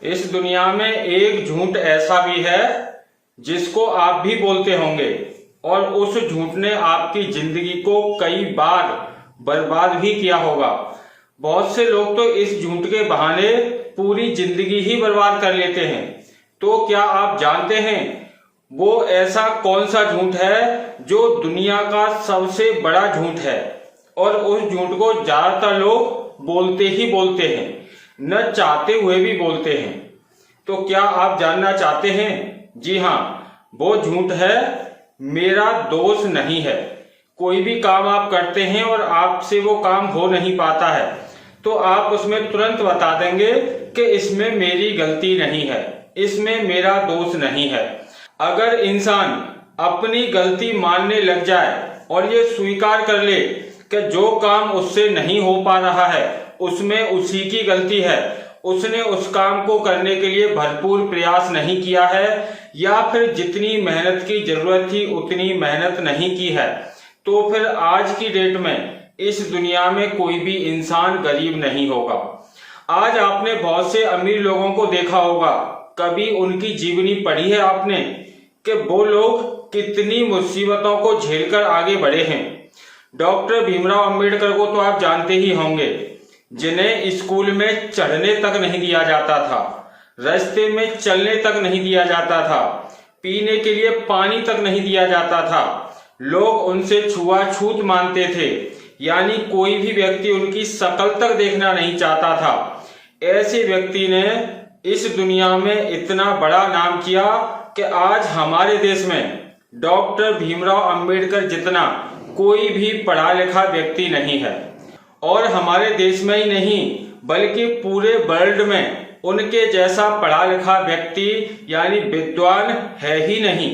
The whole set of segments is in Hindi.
इस दुनिया में एक झूठ ऐसा भी है जिसको आप भी बोलते होंगे और उस झूठ ने आपकी जिंदगी को कई बार बर्बाद भी किया होगा। बहुत से लोग तो इस झूठ के बहाने पूरी जिंदगी ही बर्बाद कर लेते हैं। तो क्या आप जानते हैं वो ऐसा कौन सा झूठ है जो दुनिया का सबसे बड़ा झूठ है और उस झूठ को ज्यादातर लोग बोलते ही बोलते हैं, न चाहते हुए भी बोलते हैं। तो क्या आप जानना चाहते हैं? जी हाँ, वो झूठ है मेरा दोस्त नहीं है। कोई भी काम आप करते हैं और आपसे वो काम हो नहीं पाता है तो आप उसमें तुरंत बता देंगे कि इसमें मेरी गलती नहीं है, इसमें मेरा दोष नहीं है। अगर इंसान अपनी गलती मानने लग जाए और ये स्वीकार कर ले कि जो काम उससे नहीं हो पा रहा है उसमें उसी की गलती है, उसने उस काम को करने के लिए भरपूर प्रयास नहीं किया है या फिर जितनी मेहनत की जरूरत थी उतनी मेहनत नहीं की है, तो फिर आज की डेट में इस दुनिया में कोई भी इंसान गरीब नहीं होगा। आज आपने बहुत से अमीर लोगों को देखा होगा, कभी उनकी जीवनी पढ़ी है आपने कि वो लोग कितनी मुसीबतों को झेलकर आगे बढ़े हैं। डॉक्टर भीमराव अंबेडकर को तो आप जानते ही होंगे, जिन्हें स्कूल में चढ़ने तक नहीं दिया जाता था, रास्ते में चलने तक नहीं दिया जाता था, पीने के लिए पानी तक नहीं दिया जाता था। लोग उनसे छुआछूत मानते थे, यानी कोई भी व्यक्ति उनकी शक्ल तक देखना नहीं चाहता था। ऐसे व्यक्ति ने इस दुनिया में इतना बड़ा नाम किया कि आज हमारे देश में डॉक्टर भीमराव अंबेडकर जितना कोई भी पढ़ा लिखा व्यक्ति नहीं है। और हमारे देश में ही नहीं बल्कि पूरे वर्ल्ड में उनके जैसा पढ़ा लिखा व्यक्ति यानी विद्वान है ही नहीं।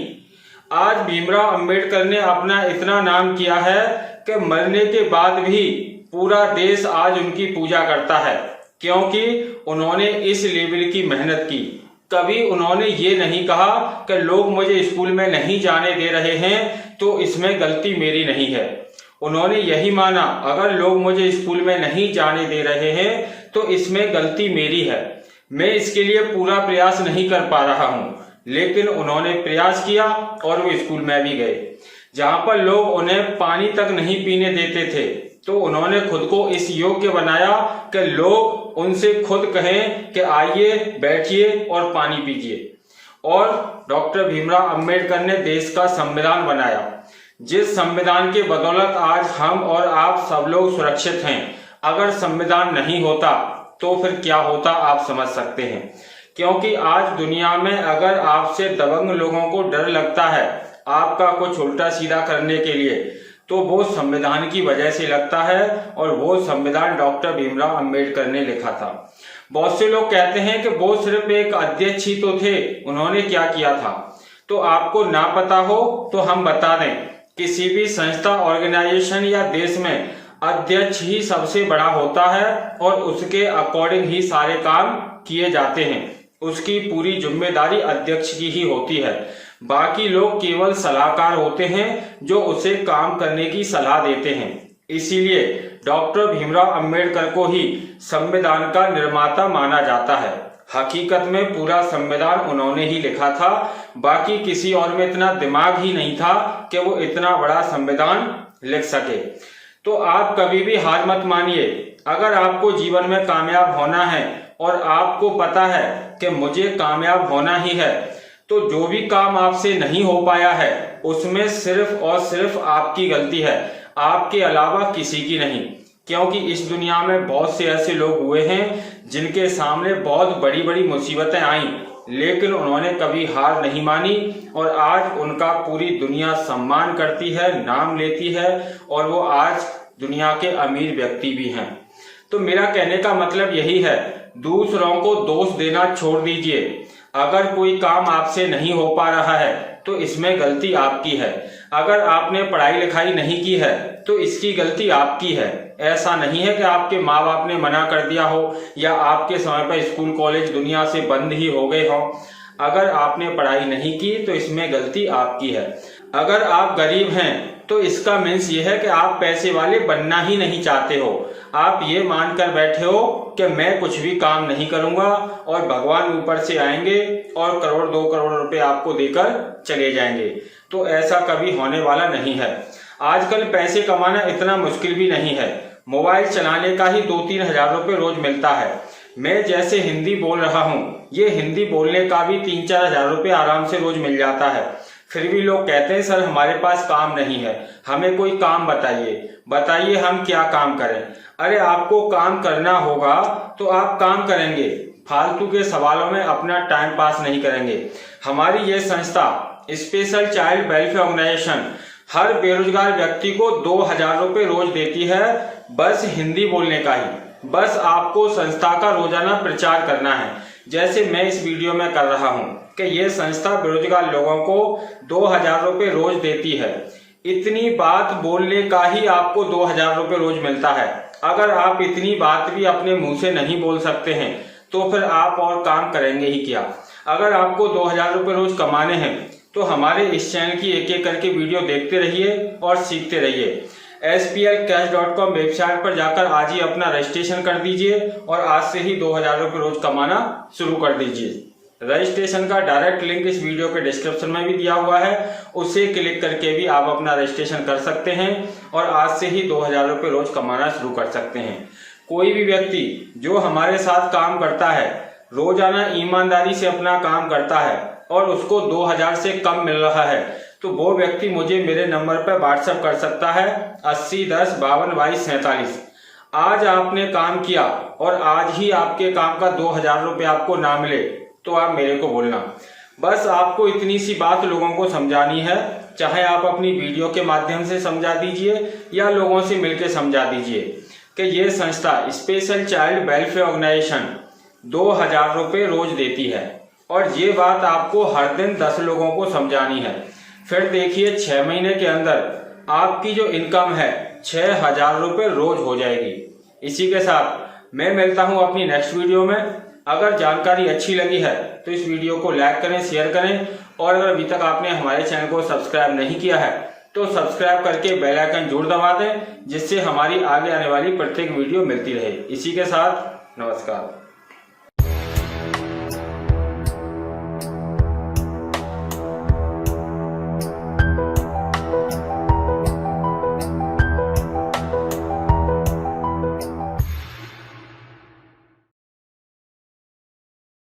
आज भीमराव अंबेडकर ने अपना इतना नाम किया है कि मरने के बाद भी पूरा देश आज उनकी पूजा करता है, क्योंकि उन्होंने इस लेवल की मेहनत की। कभी उन्होंने ये नहीं कहा कि लोग मुझे स्कूल में नहीं जाने दे रहे हैं तो इसमें गलती मेरी नहीं है। उन्होंने यही माना अगर लोग मुझे स्कूल में नहीं जाने दे रहे हैं तो इसमें गलती मेरी है, मैं इसके लिए पूरा प्रयास नहीं कर पा रहा हूँ। लेकिन उन्होंने प्रयास किया और वो स्कूल में भी गए। जहां पर लोग उन्हें पानी तक नहीं पीने देते थे तो उन्होंने खुद को इस योग्य बनाया कि लोग उनसे खुद कहें कि आइए बैठिए और पानी पीजिए। और डॉक्टर भीमराव अंबेडकर ने देश का संविधान बनाया, जिस संविधान के बदौलत आज हम और आप सब लोग सुरक्षित हैं। अगर संविधान नहीं होता तो फिर क्या होता आप समझ सकते हैं। क्योंकि आज दुनिया में अगर आपसे दबंग लोगों को डर लगता है आपका कुछ उल्टा सीधा करने के लिए तो वो संविधान की वजह से लगता है, और वो संविधान डॉक्टर भीमराव अंबेडकर ने लिखा था। बहुत से लोग कहते हैं कि वो सिर्फ एक अध्यक्ष ही तो थे, उन्होंने क्या किया था। तो आपको ना पता हो तो हम बता दें, किसी भी संस्था, ऑर्गेनाइजेशन या देश में अध्यक्ष ही सबसे बड़ा होता है और उसके अकॉर्डिंग ही सारे काम किए जाते हैं। उसकी पूरी जिम्मेदारी अध्यक्ष की ही होती है, बाकी लोग केवल सलाहकार होते हैं जो उसे काम करने की सलाह देते हैं। इसीलिए डॉक्टर भीमराव अंबेडकर को ही संविधान का निर्माता माना जाता है। हकीकत में पूरा संविधान उन्होंने ही लिखा था, बाकी किसी और में इतना दिमाग ही नहीं था कि वो इतना बड़ा संविधान लिख सके। तो आप कभी भी हार मत मानिए। अगर आपको जीवन में कामयाब होना है और आपको पता है कि मुझे कामयाब होना ही है, तो जो भी काम आपसे नहीं हो पाया है उसमें सिर्फ और सिर्फ आपकी गलती है, आपके अलावा किसी की नहीं। क्योंकि इस दुनिया में बहुत से ऐसे लोग हुए हैं जिनके सामने बहुत बड़ी बड़ी मुसीबतें आईं, लेकिन उन्होंने कभी हार नहीं मानी और आज उनका पूरी दुनिया सम्मान करती है, नाम लेती है और वो आज दुनिया के अमीर व्यक्ति भी हैं। तो मेरा कहने का मतलब यही है, दूसरों को दोष देना छोड़ दीजिए। अगर कोई काम आपसे नहीं हो पा रहा है तो इसमें गलती आपकी है। अगर आपने पढ़ाई लिखाई नहीं की है तो इसकी गलती आपकी है। ऐसा नहीं है कि आपके माँ बाप ने मना कर दिया हो या आपके समय पर स्कूल कॉलेज दुनिया से बंद ही हो गए हों। अगर आपने पढ़ाई नहीं की तो इसमें गलती आपकी है। अगर आप गरीब हैं तो इसका मीन्स ये है कि आप पैसे वाले बनना ही नहीं चाहते हो। आप ये मानकर बैठे हो कि मैं कुछ भी काम नहीं करूंगा और भगवान ऊपर से आएंगे और करोड़ 2 करोड़ रुपए आपको देकर चले जाएंगे। तो ऐसा कभी होने वाला नहीं है। आजकल पैसे कमाना इतना मुश्किल भी नहीं है। मोबाइल चलाने का ही 2-3 हजार रुपए रोज मिलता है। मैं जैसे हिंदी बोल रहा हूँ, ये हिंदी बोलने का भी 3-4 हजार रुपए आराम से रोज मिल जाता है। फिर भी लोग कहते हैं सर हमारे पास काम नहीं है, हमें कोई काम बताइए हम क्या काम करें। अरे आपको काम करना होगा तो आप काम करेंगे, फालतू के सवालों में अपना टाइम पास नहीं करेंगे। हमारी ये संस्था स्पेशल चाइल्ड वेलफेयर ऑर्गेनाइजेशन हर बेरोजगार व्यक्ति को 2000 रुपए रोज देती है, बस हिंदी बोलने का ही। बस आपको संस्था का रोजाना प्रचार करना है, जैसे मैं इस वीडियो में कर रहा हूं कि ये संस्था बेरोजगार लोगों को 2000 रुपए रोज देती है। इतनी बात बोलने का ही आपको 2000 रुपए रोज मिलता है। अगर आप इतनी बात भी अपने मुंह से नहीं बोल सकते हैं तो फिर आप और काम करेंगे ही क्या। अगर आपको 2000 रुपए रोज कमाने हैं तो हमारे इस चैनल की एक एक करके वीडियो देखते रहिए और सीखते रहिए। SPLcash.com वेबसाइट पर जाकर आज ही अपना रजिस्ट्रेशन कर दीजिए और आज से ही 2000 रुपए रोज कमाना शुरू कर दीजिए। रजिस्ट्रेशन का डायरेक्ट लिंक इस वीडियो के डिस्क्रिप्शन में भी दिया हुआ है, उसे क्लिक करके भी आप अपना रजिस्ट्रेशन कर सकते हैं और आज से ही 2000 रुपए रोज कमाना शुरू कर सकते हैं। कोई भी व्यक्ति जो हमारे साथ काम करता है, रोजाना ईमानदारी से अपना काम करता है और उसको 2000 से कम मिल रहा है, तो वो व्यक्ति मुझे मेरे नंबर पर व्हाट्सएप कर सकता है 80 10 52 22 47। आज आपने काम किया और आज ही आपके काम का 2000 रुपये आपको ना मिले तो आप मेरे को बोलना। बस आपको इतनी सी बात लोगों को समझानी है, चाहे आप अपनी वीडियो के माध्यम से समझा दीजिए या लोगों से मिलकर समझा दीजिए कि ये संस्था स्पेशल चाइल्ड वेलफेयर ऑर्गेनाइजेशन 2000 रुपये रोज देती है और ये बात आपको हर दिन 10 लोगों को समझानी है। फिर देखिए 6 महीने के अंदर आपकी जो इनकम है 6000 रुपये रोज हो जाएगी। इसी के साथ मैं मिलता हूं अपनी नेक्स्ट वीडियो में। अगर जानकारी अच्छी लगी है तो इस वीडियो को लाइक करें, शेयर करें और अगर अभी तक आपने हमारे चैनल को सब्सक्राइब नहीं किया है तो सब्सक्राइब करके बेल आइकन जरूर दबा दें, जिससे हमारी आगे आने वाली प्रत्येक वीडियो मिलती रहे। इसी के साथ नमस्कार।